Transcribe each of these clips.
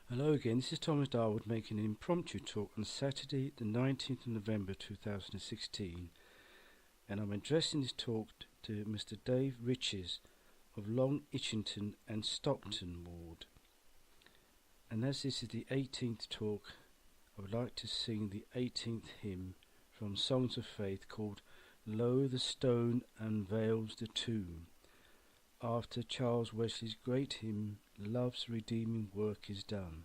Hello again, this is Thomas Darwood making an impromptu talk on Saturday the 19th of November 2016, and I'm addressing this talk to Mr. Dave Riches of Long Itchington and Stockton Ward. And as this is the 18th talk, I would like to sing the 18th hymn from Songs of Faith called Lo, the Stone Unveils the Tomb, after Charles Wesley's great hymn, Love's Redeeming Work is Done.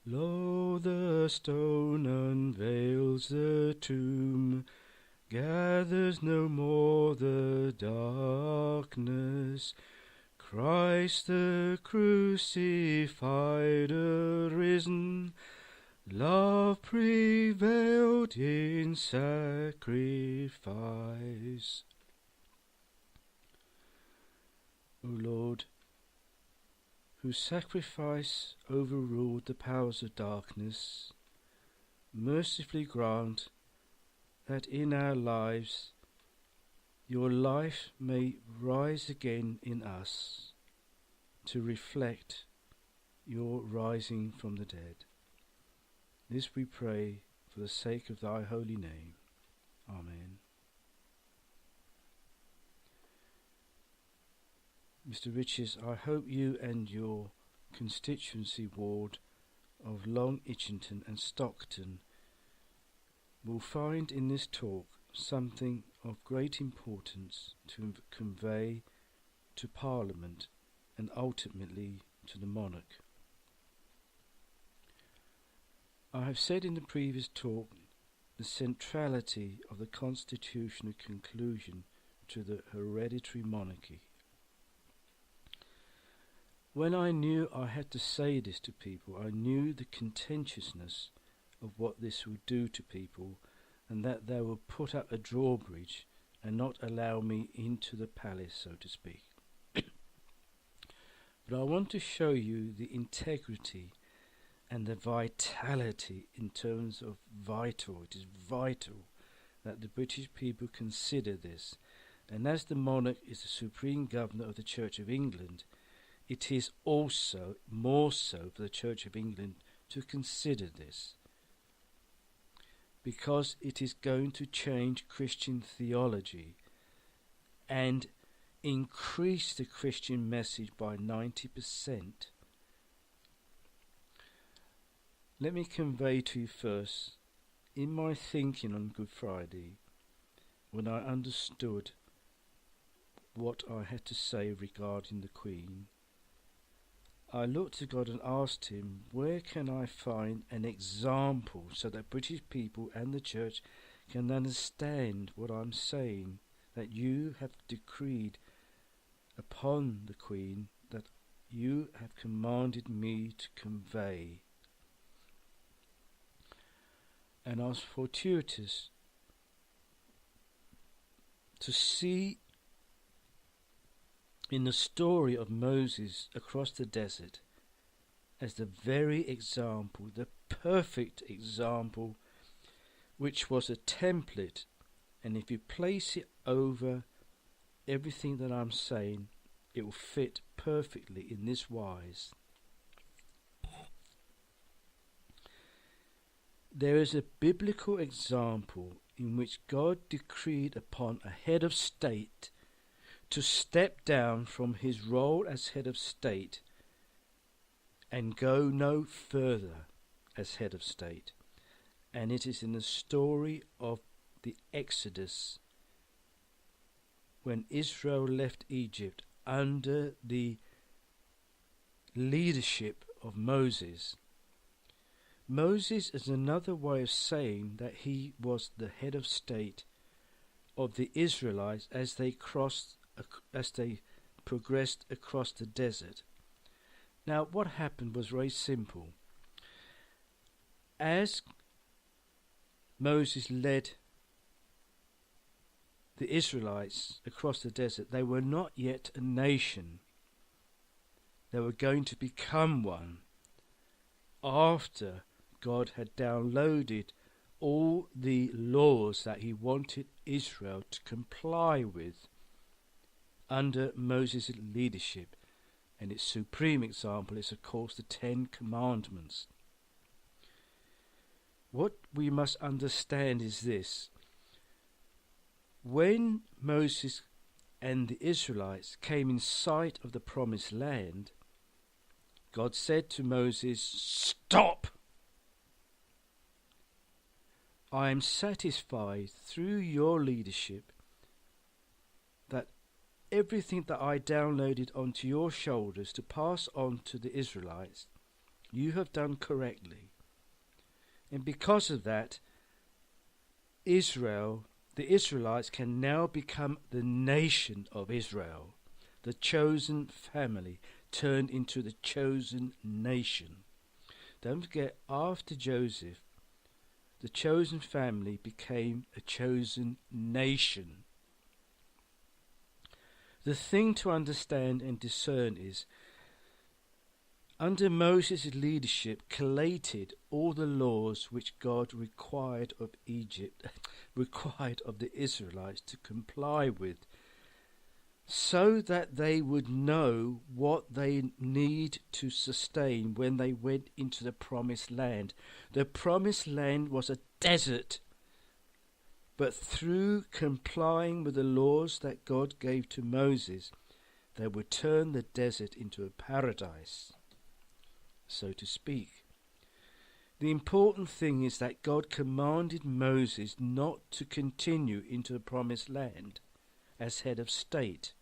Lo, the stone unveils the tomb, gathers no more the darkness. Christ the crucified arisen, love prevailed in sacrifice. O Lord, whose sacrifice overruled the powers of darkness, mercifully grant that in our lives your life may rise again in us to reflect your rising from the dead. This we pray for the sake of thy holy name. Amen. Mr. Riches, I hope you and your constituency ward of Long Itchington and Stockton will find in this talk something of great importance to convey to Parliament and ultimately to the monarch. I have said in the previous talk the centrality of the constitutional conclusion to the hereditary monarchy. When I knew I had to say this to people, I knew the contentiousness of what this would do to people, and that they would put up a drawbridge and not allow me into the palace, so to speak. But I want to show you the integrity and the vitality in terms of vital. It is vital that the British people consider this, and as the monarch is the supreme governor of the Church of England, it is also more so for the Church of England to consider this, because it is going to change Christian theology and increase the Christian message by 90%. Let me convey to you first, in my thinking on Good Friday, when I understood what I had to say regarding the Queen, I looked to God and asked him, where can I find an example so that British people and the church can understand what I'm saying, that you have decreed upon the Queen, that you have commanded me to convey. And I was fortuitous to see in the story of Moses across the desert as the very example, the perfect example, which was a template, and if you place it over everything that I'm saying, it will fit perfectly in this wise. There is a biblical example in which God decreed upon a head of state to step down from his role as head of state and go no further as head of state. And it is in the story of the Exodus, when Israel left Egypt under the leadership of Moses. Moses is another way of saying that he was the head of state of the Israelites as they progressed across the desert. Now, what happened was very simple. As Moses led the Israelites across the desert, they were not yet a nation. They were going to become one after God had downloaded all the laws that he wanted Israel to comply with under Moses' leadership. And its supreme example is, of course, the Ten Commandments. What we must understand is this. When Moses and the Israelites came in sight of the promised land, God said to Moses, "Stop! I am satisfied through your leadership that everything that I downloaded onto your shoulders to pass on to the Israelites, you have done correctly. And because of that, the Israelites can now become the nation of Israel, the chosen family turned into the chosen nation." Don't forget, after Joseph, the chosen family became a chosen nation. The thing to understand and discern is, under Moses' leadership, collated all the laws which God required of the Israelites to comply with, so that they would know what they need to sustain when they went into the promised land. The promised land was a desert, but through complying with the laws that God gave to Moses, they would turn the desert into a paradise, so to speak. The important thing is that God commanded Moses not to continue into the promised land as head of state,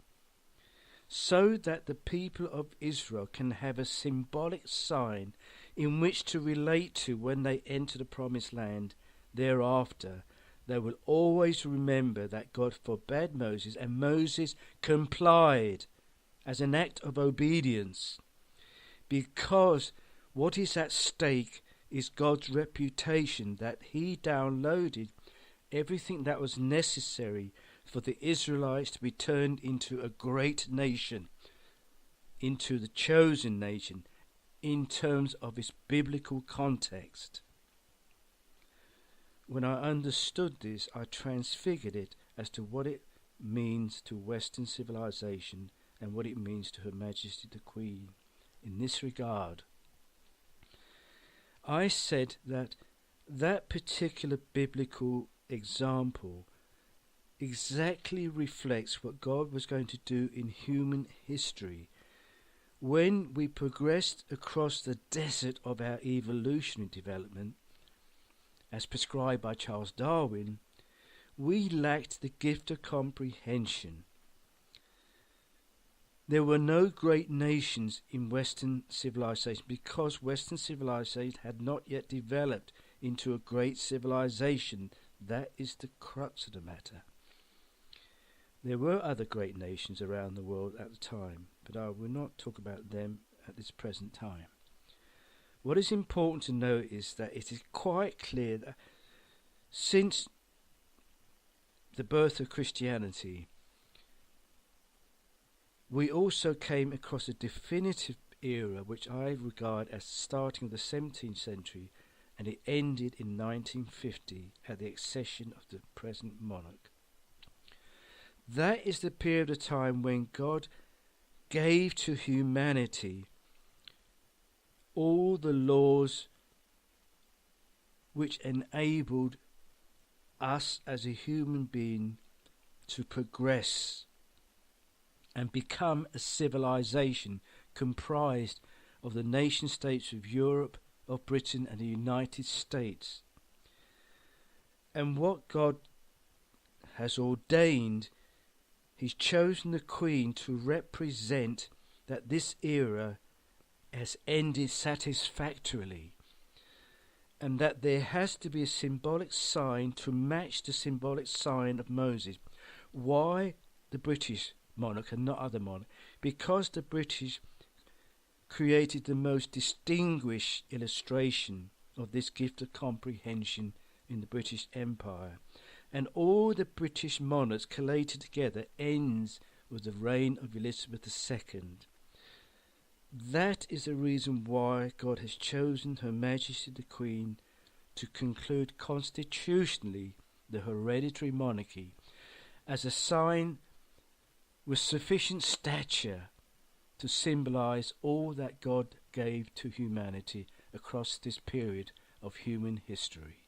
so that the people of Israel can have a symbolic sign in which to relate to when they enter the promised land. Thereafter, they will always remember that God forbade Moses, and Moses complied as an act of obedience, because what is at stake is God's reputation, that he downloaded everything that was necessary for the Israelites to be turned into a great nation, into the chosen nation, in terms of its biblical context. When I understood this, I transfigured it as to what it means to Western civilization and what it means to Her Majesty the Queen. In this regard, I said that that particular biblical example exactly reflects what God was going to do in human history. When we progressed across the desert of our evolutionary development, as prescribed by Charles Darwin, we lacked the gift of comprehension. There were no great nations in Western civilization because Western civilization had not yet developed into a great civilization. That is the crux of the matter. There were other great nations around the world at the time, but I will not talk about them at this present time. What is important to note is that it is quite clear that since the birth of Christianity, we also came across a definitive era which I regard as starting of the 17th century, and it ended in 1950 at the accession of the present monarch. That is the period of time when God gave to humanity all the laws which enabled us as a human being to progress and become a civilization comprised of the nation states of Europe, of Britain and the United States. And what God has ordained, He's chosen the Queen to represent that this era has ended satisfactorily, and that there has to be a symbolic sign to match the symbolic sign of Moses. Why the British monarch and not other monarchs? Because the British created the most distinguished illustration of this gift of comprehension in the British Empire. And all the British monarchs collated together ends with the reign of Elizabeth II. That is the reason why God has chosen Her Majesty the Queen to conclude constitutionally the hereditary monarchy as a sign with sufficient stature to symbolize all that God gave to humanity across this period of human history.